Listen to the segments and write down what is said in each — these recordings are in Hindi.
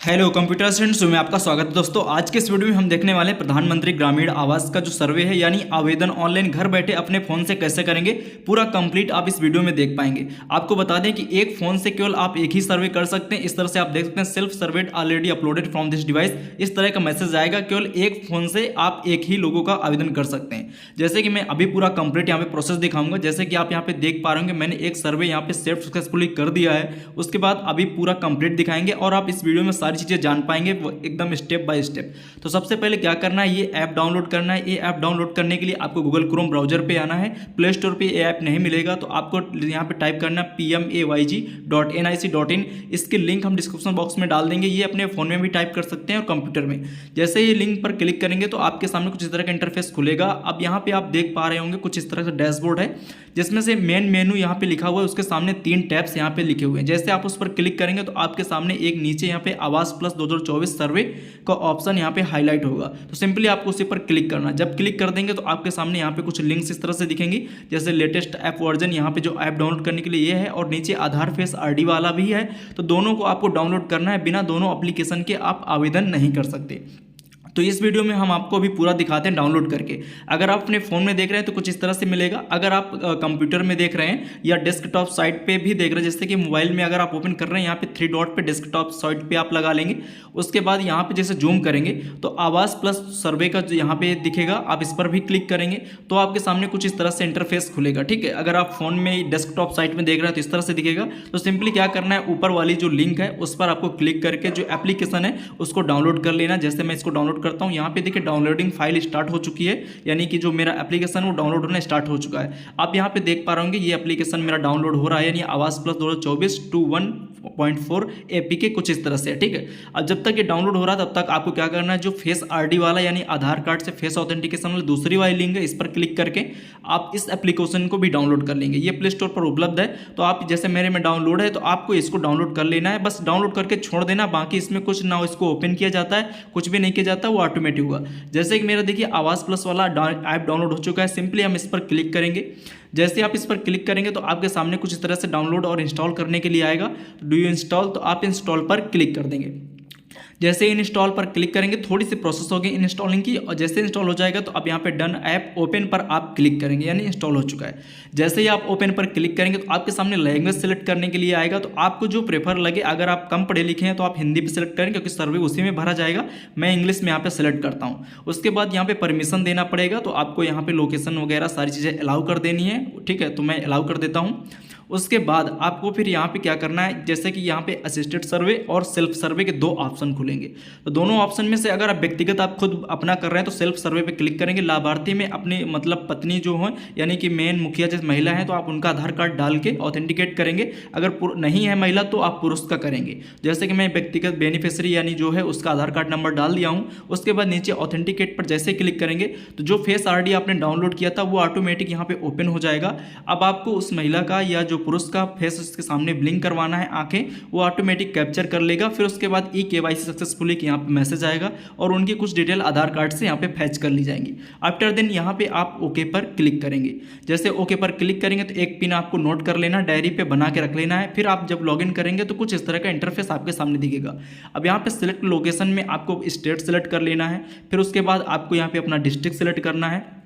हेलो कंप्यूटर स्टूडेंट्स, में आपका स्वागत है। दोस्तों आज के इस वीडियो में हम देखने वाले हैं प्रधानमंत्री ग्रामीण आवास का जो सर्वे है, यानी आवेदन ऑनलाइन घर बैठे अपने फ़ोन से कैसे करेंगे, पूरा कंप्लीट आप इस वीडियो में देख पाएंगे। आपको बता दें कि एक फ़ोन से केवल आप एक ही सर्वे कर सकते हैं। इस तरह से आप देख सकते हैं self served already uploaded from this device, इस तरह का मैसेज आएगा। केवल एक फ़ोन से आप एक ही लोगों का आवेदन कर सकते हैं। जैसे कि मैं अभी पूरा कंप्लीट यहाँ पे प्रोसेस दिखाऊंगा। जैसे कि आप यहाँ पे देख पा रहे होंगे, मैंने एक सर्वे यहाँ पे सेव सक्सेसफुली कर दिया है। उसके बाद अभी पूरा कंप्लीट दिखाएंगे और आप इस वीडियो में सारी चीज़ें जान पाएंगे एकदम स्टेप बाय स्टेप। तो सबसे पहले क्या करना है, ये ऐप डाउनलोड करना है। ये ऐप डाउनलोड करने के लिए आपको गूगल क्रोम ब्राउजर पे आना है। प्ले स्टोर पे ये ऐप नहीं मिलेगा तो आपको यहाँ पे टाइप करना है pmayg.nic.in। इसके लिंक हम डिस्क्रिप्शन बॉक्स में डाल देंगे। ये अपने फ़ोन में भी टाइप कर सकते हैं और कंप्यूटर में। जैसे ये लिंक पर क्लिक करेंगे तो आपके सामने कुछ इस तरह का इंटरफेस खुलेगा। अब यहाँ पे आप देख पा रहे होंगे कुछ इस तरह का डैशबोर्ड है, जिसमें से मेन मेनू यहाँ पे लिखा हुआ है। उसके सामने 3 टैब्स यहाँ पे लिखे हुए हैं। जैसे आप उस पर क्लिक करेंगे तो आपके सामने एक नीचे यहाँ पे आवास प्लस 2024 सर्वे का ऑप्शन यहाँ पे हाईलाइट होगा। तो सिंपली आपको उसी पर क्लिक करना। जब क्लिक कर देंगे तो आपके सामने यहाँ पे कुछ लिंक्स इस तरह से दिखेंगी, जैसे लेटेस्ट ऐप वर्जन यहाँ पे जो ऐप डाउनलोड करने के लिए ये है, और नीचे आधार फेस आईडी वाला भी है। तो दोनों को आपको डाउनलोड करना है। बिना दोनों एप्लीकेशन के आप आवेदन नहीं कर सकते। तो इस वीडियो में हम आपको अभी पूरा दिखाते हैं डाउनलोड करके। अगर आप अपने फ़ोन में देख रहे हैं तो कुछ इस तरह से मिलेगा। अगर आप कंप्यूटर में देख रहे हैं या डेस्कटॉप साइट पे भी देख रहे हैं, जैसे कि मोबाइल में अगर आप ओपन कर रहे हैं, यहाँ पे 3 डॉट पे डेस्कटॉप साइट पे आप लगा लेंगे। उसके बाद यहाँ पे जैसे जूम करेंगे तो आवास प्लस सर्वे का जो यहाँ पे दिखेगा, आप इस पर भी क्लिक करेंगे तो आपके सामने कुछ इस तरह से इंटरफेस खुलेगा। ठीक है, अगर आप फोन में डेस्कटॉप साइट में देख रहे हैं तो इस तरह से दिखेगा। तो सिंपली क्या करना है, ऊपर वाली जो लिंक है उस पर आपको क्लिक करके जो एप्लीकेशन है उसको डाउनलोड कर लेना। जैसे मैं इसको डाउनलोड करता हूँ, यहाँ पे देखिए डाउनलोडिंग फाइल स्टार्ट हो चुकी है, यानी कि जो मेरा एप्लीकेशन वो डाउनलोड होना स्टार्ट हो चुका है। आप यहाँ पे देख पा रहे होंगे ये एप्लीकेशन मेरा डाउनलोड हो रहा है, यानी आवास प्लस 2024 2.1.4 एपीके कुछ इस तरह से। ठीक है, अब जब तक ये डाउनलोड हो रहा है तब तक आपको क्या करना है, जो फेस आईडी वाला यानी आधार कार्ड से फेस ऑथेंटिकेशन वाली दूसरी वाली लिंक है, इस पर क्लिक करके आप इस एप्लीकेशन को भी डाउनलोड कर लेंगे। ये प्ले स्टोर पर उपलब्ध है। तो आप जैसे मेरे में डाउनलोड है तो आपको इसको डाउनलोड कर लेना है। बस डाउनलोड करके छोड़ देना, बाकी इसमें कुछ ना इसको ओपन किया जाता है, कुछ भी नहीं किया जाता, वो ऑटोमेटिक होगा। जैसे कि मेरा देखिए आवास प्लस वाला ऐप डाउनलोड हो चुका है। सिंपली हम इस पर क्लिक करेंगे। जैसे आप इस पर क्लिक करेंगे तो आपके सामने कुछ इस तरह से डाउनलोड और इंस्टॉल करने के लिए आएगा। डू यू इंस्टॉल, तो आप इंस्टॉल पर क्लिक कर देंगे। जैसे इंस्टॉल पर क्लिक करेंगे थोड़ी सी प्रोसेस होगी इंस्टॉलिंग की, और जैसे इंस्टॉल हो जाएगा तो अब यहाँ पे डन ऐप ओपन पर आप क्लिक करेंगे, यानी इंस्टॉल हो चुका है। जैसे ही आप ओपन पर क्लिक करेंगे तो आपके सामने लैंग्वेज सेलेक्ट करने के लिए आएगा। तो आपको जो प्रेफर लगे, अगर आप कम पढ़े लिखे हैं तो आप हिंदी पे सेलेक्ट करें, क्योंकि सर्वे उसी में भरा जाएगा। मैं इंग्लिश में यहाँ पे सेलेक्ट करता हूँ। उसके बाद यहाँ पे परमिशन देना पड़ेगा, तो आपको यहाँ पे लोकेशन वगैरह सारी चीज़ें अलाउ कर देनी है। ठीक है, तो मैं अलाउ कर देता हूँ। उसके बाद आपको फिर यहाँ पे क्या करना है, जैसे कि यहाँ पे असिस्टेड सर्वे और सेल्फ सर्वे के 2 ऑप्शन खुलेंगे। तो दोनों ऑप्शन में से अगर आप व्यक्तिगत आप खुद अपना कर रहे हैं तो सेल्फ सर्वे पे क्लिक करेंगे। लाभार्थी में अपनी मतलब पत्नी जो हो, यानी कि मेन मुखिया जैसे महिला है, तो आप उनका आधार कार्ड डाल के ऑथेंटिकेट करेंगे। अगर नहीं है महिला तो आप पुरुष का करेंगे। जैसे कि मैं व्यक्तिगत बेनिफिशियरी यानी जो है उसका आधार कार्ड नंबर डाल दिया हूँ। उसके बाद नीचे ऑथेंटिकेट पर जैसे क्लिक करेंगे तो जो फेस आईडी आपने डाउनलोड किया था वो ऑटोमेटिक यहाँ पे ओपन हो जाएगा। अब आपको उस महिला का या जो पुरुष का फेस उसके सामने ब्लिंक करवाना है, आंखें, वो ऑटोमेटिक कैप्चर कर लेगा। फिर उसके बाद KYC सक्सेसफुली यहाँ पे मैसेज आएगा और उनकी कुछ डिटेल आधार कार्ड से यहाँ पे फैच कर ली जाएंगी। आफ्टर देन यहाँ पे आप ओके पर क्लिक करेंगे। जैसे ओके पर क्लिक करेंगे तो एक पिन आपको नोट कर लेना, डायरी पे बना के रख लेना है। फिर आप जब लॉगिन करेंगे तो कुछ इस तरह का इंटरफेस आपके सामने दिखेगा। अब यहाँ पे सिलेक्ट लोकेशन में आपको स्टेट सेलेक्ट कर लेना है। फिर उसके बाद आपको यहाँ पे अपना डिस्ट्रिक्ट सेलेक्ट करना है।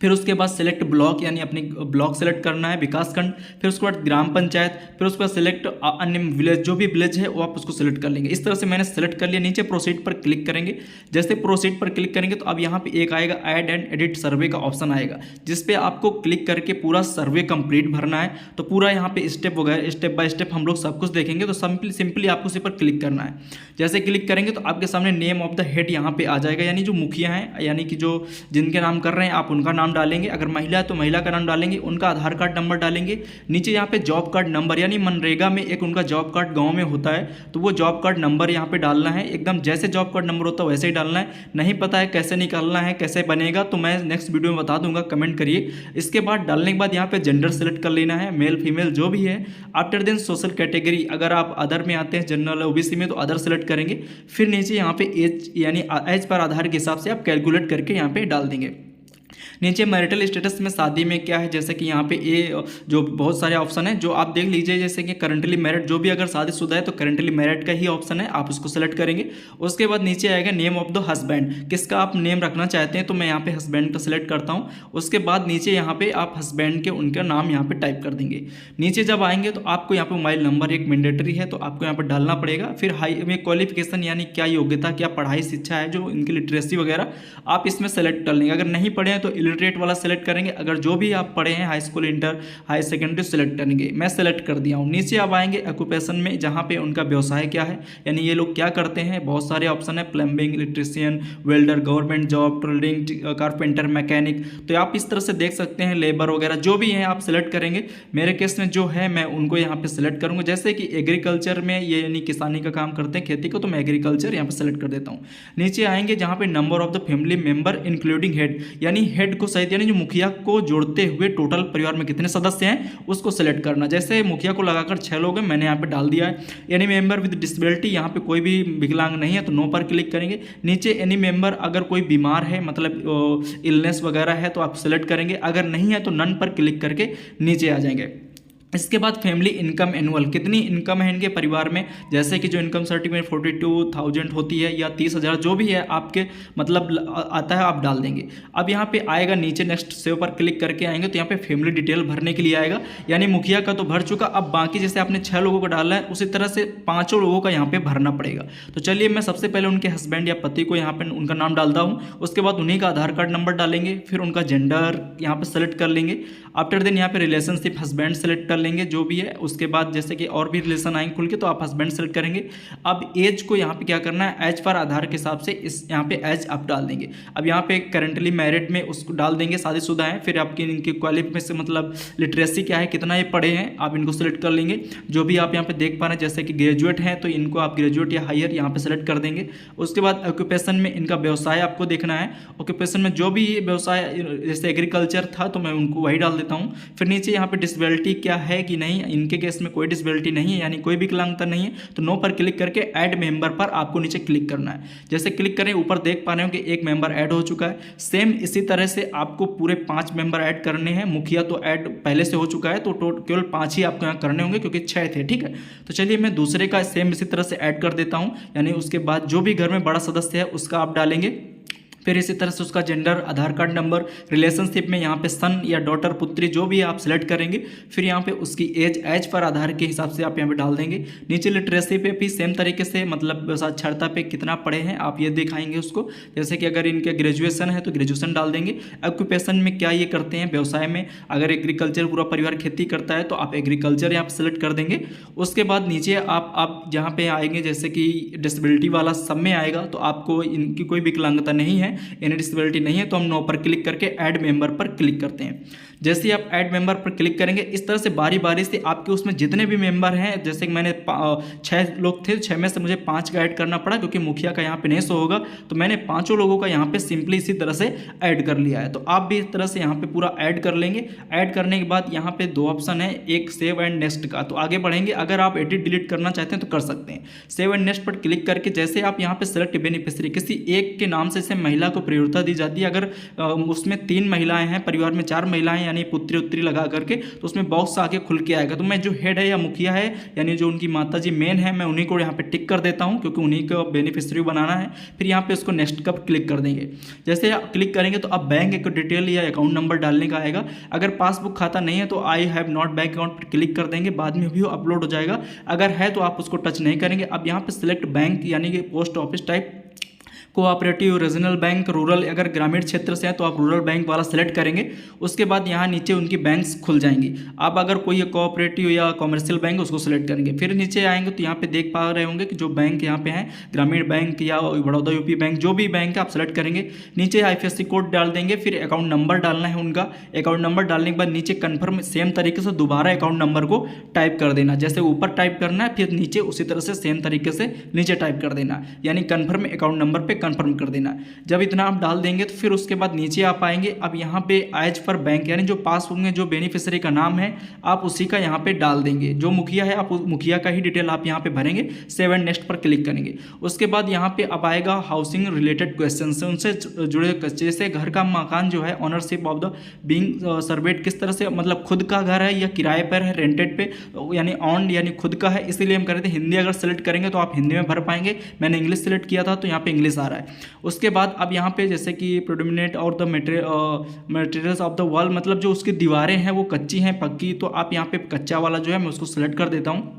फिर उसके बाद सेलेक्ट ब्लॉक, यानी अपनी ब्लॉक सेलेक्ट करना है, विकासखंड। फिर उसके बाद ग्राम पंचायत। फिर उसके बाद सेलेक्ट अन्य विलेज, जो भी विलेज है वो आप उसको सेलेक्ट कर लेंगे। इस तरह से मैंने सेलेक्ट कर लिया। नीचे प्रोसीड पर क्लिक करेंगे। जैसे प्रोसीड पर क्लिक करेंगे तो अब यहाँ पे एक आएगा ऐड एंड एडिट सर्वे का ऑप्शन आएगा, जिसपे आपको क्लिक करके पूरा सर्वे कंप्लीट भरना है। तो पूरा यहाँ पे स्टेप वगैरह स्टेप बाय स्टेप हम लोग सब कुछ देखेंगे। तो सिंपली आपको उसी पर क्लिक करना है। जैसे क्लिक करेंगे तो आपके सामने नेम ऑफ द हेड यहाँ पे आ जाएगा, यानी जो मुखिया हैं, यानी कि जो जिनके नाम कर रहे हैं आप उनका नाम डालेंगे। अगर महिला है तो महिला का नाम डालेंगे, उनका आधार कार्ड नंबर डालेंगे। नीचे यहाँ पे जॉब कार्ड नंबर, यानी मनरेगा में एक उनका जॉब कार्ड गांव में होता है तो वो जॉब कार्ड नंबर यहाँ पे डालना है। एकदम जैसे जॉब कार्ड नंबर होता है वैसे ही डालना है। नहीं पता है कैसे निकालना है, कैसे बनेगा, तो मैं नेक्स्ट वीडियो में बता दूंगा, कमेंट करिए। इसके बाद डालने के बाद यहाँ पे जेंडर सेलेक्ट कर लेना है, मेल फीमेल जो भी है। आफ्टर देन सोशल कैटेगरी, अगर आप अदर में आते हैं जनरल OBC में तो अदर सेलेक्ट करेंगे। फिर नीचे यहाँ पे एज, यानी एज पर आधार के हिसाब से आप कैलकुलेट करके यहाँ पे डाल देंगे। नीचे मैरिटल स्टेटस में शादी में क्या है, जैसे कि यहाँ पे ए जो बहुत सारे ऑप्शन है जो आप देख लीजिए, जैसे कि करंटली मैरिड, जो भी अगर शादीशुदा है तो करंटली मैरिड का ही ऑप्शन है, आप उसको सेलेक्ट करेंगे। उसके बाद नीचे आएगा नेम ऑफ द हस्बैंड, किसका आप नेम रखना चाहते हैं, तो मैं यहाँ पे हस्बैंड का सेलेक्ट करता हूँ। उसके बाद नीचे यहाँ पे आप हस्बैंड के उनका नाम यहाँ पे टाइप कर देंगे। नीचे जब आएंगे तो आपको यहाँ पे मोबाइल नंबर एक मैंडेटरी है तो आपको यहाँ पर डालना पड़ेगा। फिर हाई में क्वालिफिकेशन यानी क्या योग्यता, क्या पढ़ाई शिक्षा है, जो इनकी लिटरेसी वगैरह आप इसमें सेलेक्ट कर लेंगे। अगर नहीं पढ़े हैं तो इलिटरेट वाला सेलेक्ट करेंगे, अगर जो भी आप पढ़े हैं high school, inter, high secondary select करेंगे। मैं सेलेक्ट कर दिया हूँ। नीचे आप आएंगे ऑक्यूपेशन में, जहाँ पे उनका व्यवसाय क्या है, यानी ये लोग क्या करते हैं। बहुत सारे ऑप्शन है, plumbing, electrician, welder, government job, tailoring, carpenter, mechanic, तो आप इस तरह से देख सकते हैं। लेबर वगैरह जो भी हैं आप सेलेक्ट करेंगे। मेरे केस में जो है मैं उनको यहाँ पे सेलेक्ट करूँगा। जैसे कि एग्रीकल्चर में ये यानी किसानी का काम करते हैं, खेती को, तो मैं एग्रीकल्चर यहाँ पे सेलेक्ट कर देता हूँ। नीचे आएंगे जहाँ पे number of the family member including head, यानी हेड को सहित, यानी जो मुखिया को जोड़ते हुए टोटल परिवार में कितने सदस्य हैं उसको सेलेक्ट करना। जैसे मुखिया को लगाकर 6 लोग हैं, मैंने यहाँ पे डाल दिया है। एनी मेंबर विद डिसेबिलिटी, यहाँ पे कोई भी विकलांग नहीं है तो नो पर क्लिक करेंगे। नीचे एनी मेंबर, अगर कोई बीमार है मतलब इलनेस वगैरह है तो आप सेलेक्ट करेंगे, अगर नहीं है तो नन पर क्लिक करके नीचे आ जाएंगे। इसके बाद फैमिली इनकम एनुअल, कितनी इनकम है इनके परिवार में, जैसे कि जो इनकम सर्टिफिकेट 42,000 होती है या 30,000 जो भी है आपके मतलब आता है, आप डाल देंगे। अब यहाँ पे आएगा नीचे नेक्स्ट सेव पर क्लिक करके आएंगे तो यहाँ पे फैमिली डिटेल भरने के लिए आएगा, यानी मुखिया का तो भर चुका। अब बाकी जैसे आपने 6 लोगों को डाला है उसी तरह से 5 लोगों का यहाँ पे भरना पड़ेगा। तो चलिए मैं सबसे पहले उनके हस्बैंड या पति को यहाँ पे उनका नाम डालता हूँ। उसके बाद उन्हीं का आधार कार्ड नंबर डालेंगे, फिर उनका जेंडर यहाँ पे सेलेक्ट कर लेंगे। आफ्टर देन यहाँ पे रिलेशनशिप हस्बैंड सेलेक्ट कर लेंगे जो भी है। उसके बाद जैसे कि और भी रिलेशन आएंगे खुल के तो आप हस्बैंड सेलेक्ट करेंगे। अब एज को यहाँ पे क्या करना है, एज पर आधार के हिसाब से इस यहाँ पे एज आप डाल देंगे। अब यहाँ पे करंटली मैरिड में उसको डाल देंगे, शादीशुदा है। फिर आपकी इनकी क्वालिफिकेशन मतलब लिटरेसी क्या है, कितना ये पढ़े हैं, आप इनको सेलेक्ट कर लेंगे। जो भी आप यहाँ पे देख पा रहे हैं जैसे कि ग्रेजुएट हैं तो इनको आप ग्रेजुएट या हायर यहाँ पे सेलेक्ट कर देंगे। उसके बाद ऑक्यूपेशन में इनका व्यवसाय आपको देखना है। ऑक्यूपेशन में जो भी व्यवसाय जैसे एग्रीकल्चर था तो मैं उनको वही डाल देता हूँ। फिर नीचे यहाँ पे डिसेबिलिटी क्या है कि नहीं, इनके केस में कोई डिसेबिलिटी नहीं है, यानी कोई विकलांगता नहीं है, तो नो पर क्लिक करके ऐड मेंबर पर आपको नीचे क्लिक करना है। जैसे क्लिक करें ऊपर देख पा रहे हो कि एक मेंबर ऐड हो चुका है। सेम इसी तरह से आपको पूरे 5 मेंबर ऐड करने हैं। मुखिया तो ऐड पहले से हो चुका है तो केवल 5 ही आपको यहाँ करने होंगे क्योंकि 6 थे, ठीक है। तो चलिए मैं दूसरे का सेम इसी तरह से ऐड कर देता हूँ, यानी उसके बाद जो भी घर में बड़ा सदस्य है उसका आप डालेंगे। फिर इसी तरह से उसका जेंडर, आधार कार्ड नंबर, रिलेशनशिप में यहाँ पे सन या डॉटर, पुत्री जो भी आप सेलेक्ट करेंगे। फिर यहाँ पे उसकी एज पर आधार के हिसाब से आप यहाँ पे डाल देंगे। नीचे लिटरेसी पे भी सेम तरीके से मतलब साक्षरता पे कितना पढ़े हैं आप ये दिखाएंगे उसको। जैसे कि अगर इनके ग्रेजुएशन है तो ग्रेजुएशन डाल देंगे। ऑक्यूपेशन में क्या ये करते हैं, व्यवसाय में अगर एग्रीकल्चर पूरा परिवार खेती करता है तो आप एग्रीकल्चर यहाँ पर सेलेक्ट कर देंगे। उसके बाद नीचे आप जहाँ पे आएंगे जैसे कि डिसेबिलिटी वाला सब में आएगा तो आपको इनकी कोई विकलांगता नहीं है, यानी डिसेबिलिटी नहीं है, तो हम नो पर क्लिक करके ऐड मेंबर पर क्लिक करते हैं। जैसे ही आप ऐड मेंबर पर क्लिक करेंगे इस तरह से बारी बारी से आपके उसमें जितने भी मेंबर हैं, जैसे कि मैंने 6 लोग थे, 6 में से मुझे 5 का ऐड करना पड़ा क्योंकि मुखिया का यहाँ पे नहीं शो होगा, तो मैंने 5 लोगों का यहाँ पे सिंपली इसी तरह से ऐड कर लिया है। तो आप भी इस तरह से यहाँ पे पूरा ऐड कर लेंगे। ऐड करने के बाद यहाँ पे 2 ऑप्शन है, एक सेव एंड नेक्स्ट का, तो आगे बढ़ेंगे। अगर आप एडिट डिलीट करना चाहते हैं तो कर सकते हैं। सेव एंड नेक्स्ट पर क्लिक करके जैसे आप यहाँ पे सेलेक्ट बेनिफिशियरी, किसी एक के नाम से महिला को प्रायोरिता दी जाती है। अगर उसमें 3 महिलाएं हैं, परिवार में 4 महिलाएं यानी पुत्री उत्तरी लगा करके, तो उसमें बॉक्स आगे खुल के आएगा। तो मैं जो हेड है या मुखिया है यानी जो उनकी माता जी मेन है, मैं उन्हीं को यहाँ पे टिक कर देता हूँ क्योंकि उन्हीं को बेनिफिशियरी बनाना है। फिर यहाँ पे उसको नेक्स्ट का क्लिक कर देंगे। जैसे आप क्लिक करेंगे तो अब बैंक एक डिटेल या अकाउंट नंबर डालने का आएगा। अगर पासबुक खाता नहीं है तो I have not bank account पर क्लिक कर देंगे, बाद में भी अपलोड हो जाएगा। अगर है तो आप उसको टच नहीं करेंगे। अब यहाँ पे सिलेक्ट बैंक यानी कि post office type, cooperative, regional bank, rural, अगर ग्रामीण क्षेत्र से है तो आप रूरल बैंक वाला सेलेक्ट करेंगे। उसके बाद यहाँ नीचे उनकी बैंक्स खुल जाएंगी। आप अगर कोई कोऑपरेटिव या कॉमर्शियल बैंक उसको सेलेक्ट करेंगे। फिर नीचे आएंगे तो यहाँ पे देख पा रहे होंगे कि जो बैंक यहाँ पे हैं, ग्रामीण बैंक या बड़ौदा यूपी बैंक, जो भी बैंक है आप सेलेक्ट करेंगे। नीचे IFSC कोड डाल देंगे, फिर अकाउंट नंबर डालना है उनका। अकाउंट नंबर डालने के बाद नीचे कन्फर्म, सेम तरीके से दोबारा अकाउंट नंबर को टाइप कर देना। जैसे ऊपर टाइप करना है फिर नीचे उसी तरह से सेम तरीके से नीचे टाइप कर देना, यानी कन्फर्म अकाउंट नंबर पर कंफर्म कर देना है। जब इतना आप डाल देंगे तो फिर उसके बाद नीचे आप आएंगे। अब यहाँ पे एज पर बैंक यानी जो पासबुक में जो बेनिफिशियरी का नाम है आप उसी का यहाँ पे डाल देंगे। जो मुखिया है आप मुखिया का ही डिटेल आप यहाँ पे भरेंगे। सेव एंड नेक्स्ट पर क्लिक करेंगे। उसके बाद यहाँ पे अब आएगा हाउसिंग रिलेटेड क्वेश्चन से उनसे जुड़े, जैसे घर का मकान जो है ऑनरशिप ऑफ द बीइंग सर्वेट किस तरह से, मतलब खुद का घर है या किराए पर है, रेंटेड पे, यानी ऑन यानी खुद का है, इसीलिए हम कर रहे थे हिंदी अगर सेलेक्ट करेंगे तो आप हिंदी में भर पाएंगे। मैंने इंग्लिश सेलेक्ट किया था तो यहाँ पे इंग्लिश आ रहा है। उसके बाद अब यहाँ पे जैसे कि प्रोडोमिनेट और the materials of the wall, मतलब जो उसकी दीवारें हैं वो कच्ची हैं पक्की, तो आप यहाँ पे कच्चा वाला जो है मैं उसको सेलेक्ट कर देता हूँ।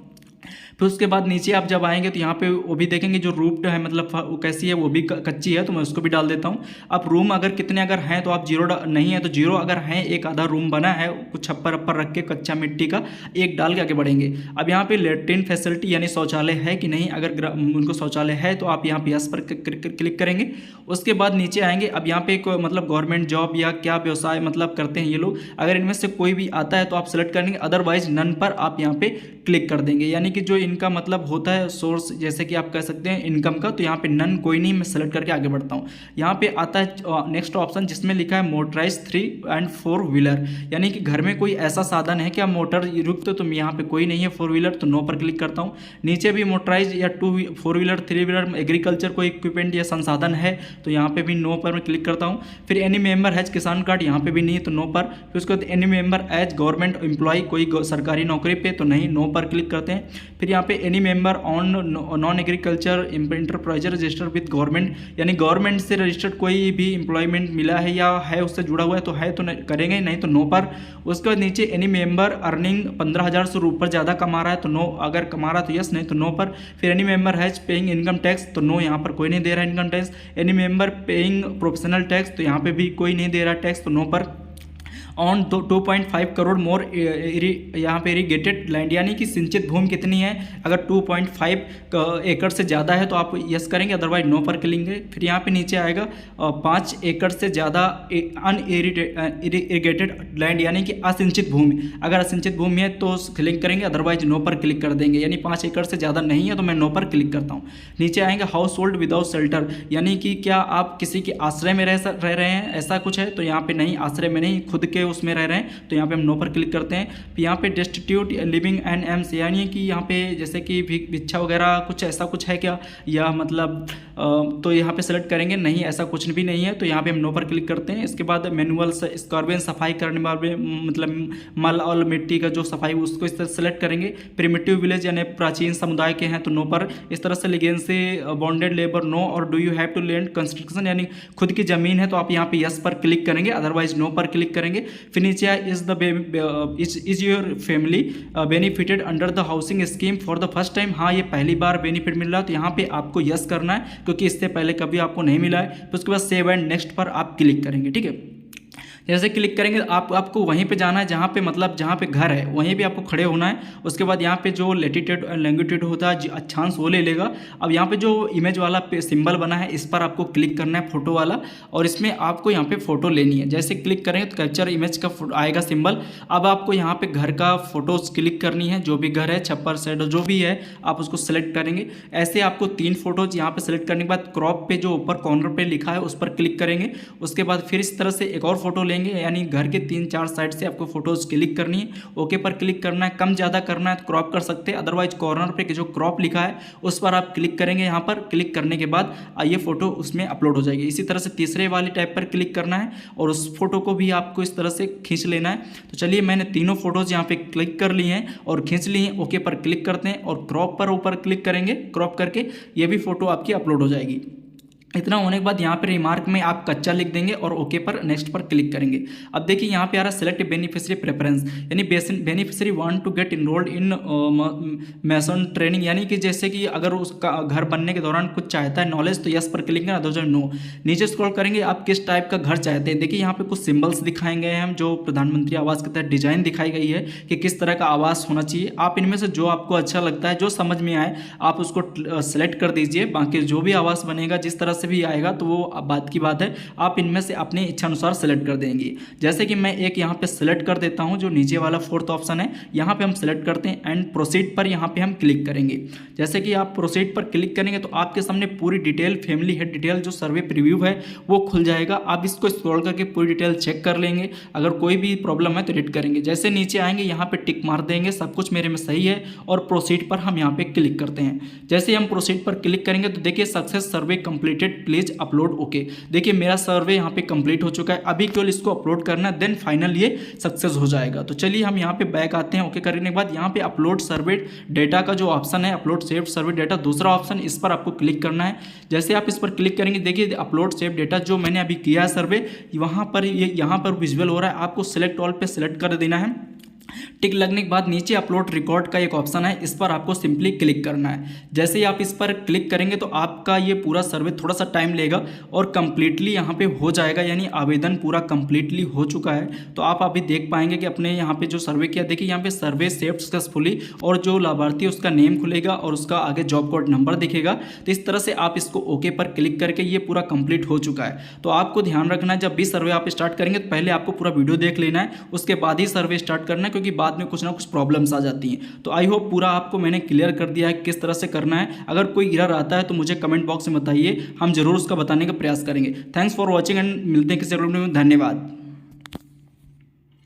फिर उसके बाद नीचे आप जब आएंगे तो यहाँ पे वो भी देखेंगे जो रूफ है, मतलब वो कैसी है, वो भी कच्ची है, तो मैं उसको भी डाल देता हूँ। अब रूम अगर कितने अगर हैं तो आप जीरो नहीं है तो जीरो, अगर हैं एक आधा रूम बना है कुछ छप्पर अप्पर रख के कच्चा मिट्टी का, एक डाल के आगे बढ़ेंगे। अब यहाँ पे लेट्रिन फैसिलिटी यानी शौचालय है कि नहीं, अगर उनको शौचालय है तो आप यहाँ पे यस पर क्लिक करेंगे। उसके बाद नीचे आएंगे। अब यहाँ पे मतलब गवर्नमेंट जॉब या क्या व्यवसाय मतलब करते हैं ये लोग, अगर इनमें से कोई भी आता है तो आप सेलेक्ट करेंगे, अदरवाइज नन पर आप यहाँ पे क्लिक कर देंगे। यानी कि जो इनका मतलब होता है सोर्स, जैसे कि आप कह सकते हैं इनकम का, तो यहाँ पे नन कोई नहीं, मैं सेलेक्ट करके आगे बढ़ता हूँ। यहाँ पे आता है नेक्स्ट ऑप्शन जिसमें लिखा है मोटराइज 3 एंड 4 व्हीलर, यानी कि घर में कोई ऐसा साधन है क्या मोटर युक्त, तो यहाँ पे कोई नहीं है 4 व्हीलर, तो नो पर क्लिक करता हूँ। नीचे भी मोटराइज या 4 व्हीलर 3 व्हीलर एग्रीकल्चर कोई इक्विपमेंट या संसाधन है, तो यहाँ पे भी नो पर मैं क्लिक करता हूँ। फिर एनी मेंबर हैज किसान कार्ड, यहाँ पे भी नहीं है तो नो पर। फिर उसके बाद any member as government employ, कोई सरकारी नौकरी पे, तो नहीं, नो पर क्लिक करते हैं। फिर यहाँ पे any member on non agriculture enterpriser register with government, यानी गवर्नमेंट से रजिस्टर्ड कोई भी एम्प्लॉयमेंट मिला है या है उससे जुड़ा हुआ है तो है तो करेंगे, नहीं तो नो पर। उसके बाद नीचे एनी मेंबर अर्निंग 15,000 से ऊपर ज़्यादा कमा रहा है तो नो, अगर कमा रहा तो यस, नहीं तो नो पर। फिर any member has paying income tax, तो नो, यहाँ पर कोई नहीं दे रहा है income tax. Any member paying professional tax, तो यहाँ पे भी कोई नहीं दे रहा टैक्स, तो नो पर। ऑन 2.5 करोड़ मोर यहाँ पे इरीगेटेड लैंड, यानी कि सिंचित भूमि कितनी है, अगर 2.5 एकड़ से ज़्यादा है तो आप यस करेंगे, अदरवाइज नो पर क्लिक। फिर यहाँ पे नीचे आएगा 5 एकड़ से ज़्यादा अनइरीगेटेड लैंड, यानी कि असिंचित भूमि, अगर असिंचित भूमि है तो क्लिक करेंगे, अदरवाइज नो पर क्लिक कर देंगे। यानी 5 एकड़ से ज़्यादा नहीं है तो मैं नो पर क्लिक करता हूँ। नीचे आएंगे हाउस होल्ड विदाउट शेल्टर, यानी कि क्या आप किसी के आश्रय में रह रहे हैं, ऐसा कुछ है, तो यहाँ पे नहीं, आश्रय में नहीं, खुद के उसमें रह रहे हैं, तो यहाँ पे हम नो पर क्लिक करते हैं। फिर यहाँ पे डेस्टिट्यूट लिविंग एंड एम्स, यानी कि यहाँ पे जैसे कि भिक्षा वगैरह कुछ ऐसा कुछ है क्या, या मतलब तो यहाँ पे सेलेक्ट करेंगे, नहीं ऐसा कुछ भी नहीं है, तो यहाँ पे हम नो पर क्लिक करते हैं। इसके बाद मैनुअल स्कॉर्बियन सफाई करने वाले, मतलब मल और मिट्टी का जो सफाई उसको इस तरह सेलेक्ट करेंगे। प्रिमिटिव विलेज यानी प्राचीन समुदाय के हैं तो नो पर। इस तरह से लीगेंसी बॉन्डेड लेबर नो, और do you have to land construction, यानी खुद की ज़मीन है तो आप यहाँ पे यस पर क्लिक करेंगे, अदरवाइज नो पर क्लिक करेंगे। फिर नीचे is your family benefited under the housing scheme for the first time, हाँ ये पहली बार बेनिफिट मिल रहा है तो यहाँ पे आपको यस करना है, क्योंकि इससे पहले कभी आपको नहीं मिला है। तो उसके बाद सेव एंड नेक्स्ट पर आप क्लिक करेंगे, ठीक है। जैसे क्लिक करेंगे आपको वहीं पे जाना है जहाँ पे मतलब जहाँ पे घर है वहीं पे आपको खड़े होना है। उसके बाद यहाँ पे जो लेटीट्यूड और लॉन्गिट्यूड होता है अक्षांश वो ले लेगा। अब यहाँ पे जो इमेज वाला सिंबल बना है इस पर आपको क्लिक करना है, फोटो वाला, और इसमें आपको यहाँ पे फोटो लेनी है। जैसे क्लिक करेंगे तो कैप्चर इमेज का आएगा सिंबल। अब आपको यहाँ पे घर का फोटोज क्लिक करनी है, जो भी घर है, छप्पर सेट जो भी है आप उसको सेलेक्ट करेंगे। ऐसे आपको 3 फोटोज यहाँ पे सेलेक्ट करने के बाद क्रॉप पे जो ऊपर कॉर्नर पे लिखा है उस पर क्लिक करेंगे। उसके बाद फिर इस तरह से एक और फोटो लेंगे, यानी घर के 3-4 साइड से आपको फोटोज क्लिक करनी है। ओके पर क्लिक करना है, कम ज़्यादा करना है तो क्रॉप कर सकते हैं, अदरवाइज कॉर्नर पे जो क्रॉप लिखा है उस पर आप क्लिक करेंगे। यहाँ पर क्लिक करने के बाद ये फोटो उसमें अपलोड हो जाएगी। इसी तरह से तीसरे वाली टाइप पर क्लिक करना है और उस फोटो को भी आपको इस तरह से खींच लेना है। तो चलिए मैंने तीनों फोटोज यहाँ पे क्लिक कर ली हैं और खींच ली हैं। ओके पर क्लिक करते हैं और क्रॉप पर ऊपर क्लिक करेंगे, क्रॉप करके ये भी फोटो आपकी अपलोड हो जाएगी। इतना होने के बाद यहाँ पे रिमार्क में आप कच्चा लिख देंगे और ओके पर नेक्स्ट पर क्लिक करेंगे। अब देखिए यहाँ पे आ रहा है सेलेक्ट बेनिफिशियरी प्रेफरेंस, यानी beneficiary want to get enrolled in mason training, यानी कि जैसे कि अगर उसका घर बनने के दौरान कुछ चाहता है नॉलेज तो यस पर क्लिक करें, अदरवाइज नो। नीचे स्क्रॉल करेंगे आप किस टाइप का घर चाहते हैं। देखिए यहाँ पे कुछ सिंबल्स दिखाए गए हैं हम, जो प्रधानमंत्री आवास के तहत डिजाइन दिखाई गई है कि किस तरह का आवास होना चाहिए। आप इनमें से जो आपको अच्छा लगता है, जो समझ में आए आप उसको सेलेक्ट कर दीजिए। बाकी जो भी आवास बनेगा जिस तरह से भी आएगा तो वो बात की बात है, आप इनमें से अपने इच्छा अनुसार सेलेक्ट कर देंगे। जैसे कि मैं एक यहाँ पे सेलेक्ट कर देता हूँ, जो नीचे वाला फोर्थ ऑप्शन है यहाँ पे हम सेलेक्ट करते हैं एंड प्रोसीड पर यहाँ पे हम क्लिक करेंगे। जैसे कि आप प्रोसीड पर क्लिक करेंगे तो आपके सामने पूरी डिटेल, फैमिली हेड डिटेल जो सर्वे प्रीव्यू है वो खुल जाएगा। आप इसको स्क्रॉल करके पूरी डिटेल चेक कर लेंगे, अगर कोई भी प्रॉब्लम है तो एडिट करेंगे। जैसे नीचे आएंगे यहाँ पे टिक मार देंगे, सब कुछ मेरे में सही है, और प्रोसीड पर हम यहाँ पे क्लिक करते हैं। जैसे हम प्रोसीड पर क्लिक करेंगे तो देखिए success survey completed, please upload okay. देखिए मेरा सर्वे यहाँ पे कंप्लीट हो चुका है, अभी केवल इसको अपलोड करना है, देन फाइनल ये सक्सेस हो जाएगा। तो चलिए हम यहाँ पे बैक आते हैं। ओके करने के बाद यहाँ पे अपलोड सर्वे डेटा का जो ऑप्शन है, अपलोड सेव्ड सर्वे डेटा, दूसरा ऑप्शन, इस पर आपको क्लिक करना है। जैसे आप इस पर क्लिक करेंगे देखिए अपलोड सेव डेटा जो मैंने अभी किया है सर्वे, वहाँ पर ये यहाँ पर विजुअल हो रहा है। आपको सिलेक्ट ऑल पे सिलेक्ट कर देना है। टिक लगने के बाद नीचे अपलोड रिकॉर्ड का एक ऑप्शन है, इस पर आपको सिंपली क्लिक करना है। जैसे ही आप इस पर क्लिक करेंगे तो आपका ये पूरा सर्वे थोड़ा सा टाइम लेगा और कंप्लीटली यहाँ पे हो जाएगा, यानी आवेदन पूरा कंप्लीटली हो चुका है। तो आप अभी देख पाएंगे कि अपने यहाँ पे जो सर्वे किया, देखिए यहाँ पे सर्वे सेव्ड सक्सेसफुली, और जो लाभार्थी है उसका नेम खुलेगा और उसका आगे जॉब कोड नंबर दिखेगा। तो इस तरह से आप इसको ओके पर क्लिक करके ये पूरा कंप्लीट हो चुका है। तो आपको ध्यान रखना है जब भी सर्वे आप स्टार्ट करेंगे तो पहले आपको पूरा वीडियो देख लेना है, उसके बाद ही सर्वे स्टार्ट करना है, क्योंकि बाद में कुछ ना कुछ प्रॉब्लम्स आ जाती हैं। तो आई होप पूरा आपको मैंने क्लियर कर दिया है किस तरह से करना है। अगर कोई एरर आता है तो मुझे कमेंट बॉक्स में बताइए, हम जरूर उसका बताने का प्रयास करेंगे। थैंक्स फॉर वॉचिंग एंड मिलते हैं किसी अगले वीडियो में। धन्यवाद।